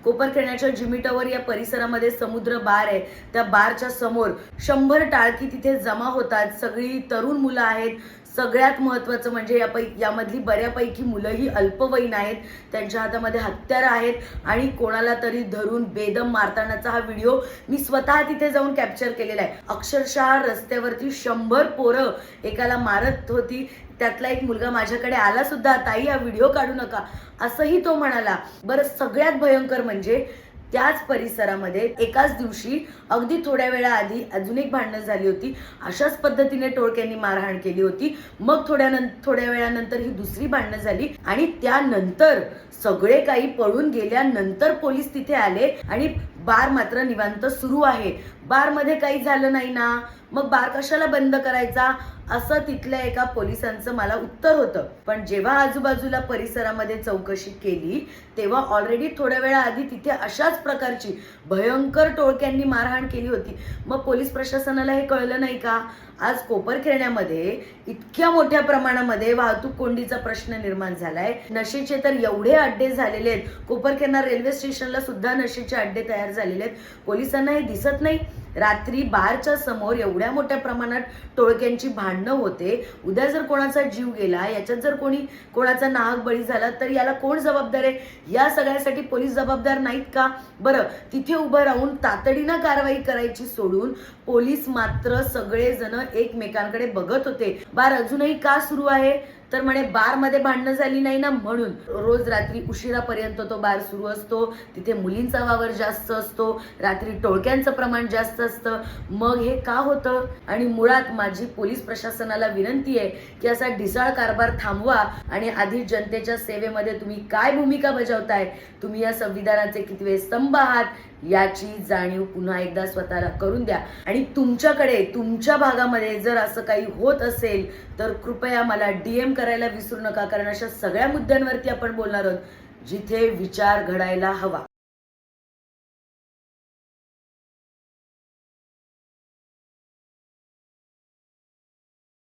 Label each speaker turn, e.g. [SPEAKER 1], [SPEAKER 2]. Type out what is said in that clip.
[SPEAKER 1] कोपरखैरण्याच्या Jimmy tower या परिसरामध्ये समुद्र बार आहे, त्या बारच्या समोर 100 टाळकी तिथे जमा होतात. सगळी तरुण मुलं आहेत. सगळ्यात महत्त्वाचं म्हणजे यामधली बऱ्यापैकी मुलंही अल्पवयीन आहेत. त्यांच्या हातामध्ये हत्यारं आहेत आणि कोणाला तरी धरून बेदम मारतानाचा हा व्हिडिओ मी स्वतः तिथे जाऊन कॅप्चर केलेला आहे. अक्षरशः रस्त्यावरती 100 पोरं एकाला मारत होती. त्यातला एक मुलगा माझ्याकडे आला सुद्धा, ताई हा व्हिडिओ काढू नका असंही तो म्हणाला. बरं, सगळ्यात भयंकर म्हणजे त्याच परिसरामध्ये एकाच दिवशी अगदी थोड्या वेळाआधी अजून एक भांडणं झाली होती. अशाच पद्धतीने टोळक्यांनी मारहाण केली होती. मग थोड्या वेळानंतर ही दुसरी भांडणं झाली आणि त्यानंतर सगळे काही पळून गेल्यानंतर पोलीस तिथे आले आणि बार मात्र निवांत सुरू आहे. बारमध्ये काही झालं नाही ना, मग बार कशाला बंद करायचा, असं तिथल्या एका पोलिसांचं मला उत्तर होतं. पण जेव्हा आजूबाजूला परिसरामध्ये चौकशी केली तेव्हा ऑलरेडी थोड्या वेळा आधी तिथे अशाच प्रकारची भयंकर टोळक्यांनी मारहाण केली होती. मग पोलीस प्रशासनाला हे कळलं नाही का? आज कोपरखैरण्यामध्ये इतक्या मोठ्या प्रमाणामध्ये वाहतूक कोंडीचा प्रश्न निर्माण झालाय. नशेचे तर एवढे अड्डे झालेले आहेत. कोपरखैरणे रेल्वे स्टेशनला सुद्धा नशेचे अड्डे तयार झालेले आहेत. पोलिसांना हे दिसत नाही. रात्री बारच्या समोर एवढ्या मोठ्या प्रमाणात टोळक्यांची भांडणं होते. उद्या जर कोणाचा जीव गेला, याच्यात जर कोणाचा नाहक बळी झाला तर याला कोण जबाबदार आहे? या सगळ्यासाठी पोलीस जबाबदार नाहीत का? बरं, तिथे उभं राहून तातडीनं कारवाई करायची सोडून पोलीस मात्र सगळेजण एकमेकांकडे बघत होते. बार अजूनही का सुरू आहे? तर म्हणे बारमध्ये भांडणं झाली नाही ना म्हणून. रोज रात्री उशिरापर्यंत तो बार सुरू असतो. तिथे मुलींचा वावर जास्त असतो. रात्री टोळक्यांचं प्रमाण जास्त असतं. मग हे का होतं? आणि मुळात माझी पोलीस प्रशासनाला विनंती आहे की असा ढिसाळ कारभार थांबवा आणि आधी जनतेच्या सेवेमध्ये तुम्ही काय भूमिका बजावताय, तुम्ही या संविधानाचे कितवे स्तंभ आहात याची जाणीव पुन्हा एकदा स्वतःला करून द्या. आणि तुमच्याकडे तुमच्या भागामध्ये जर असं काही होत असेल तर कृपया मला DM करायला विसरू नका, कारण अशा सगळ्या मुद्द्यांवरती आपण बोलणार आहोत जिथे विचार घडायला हवा.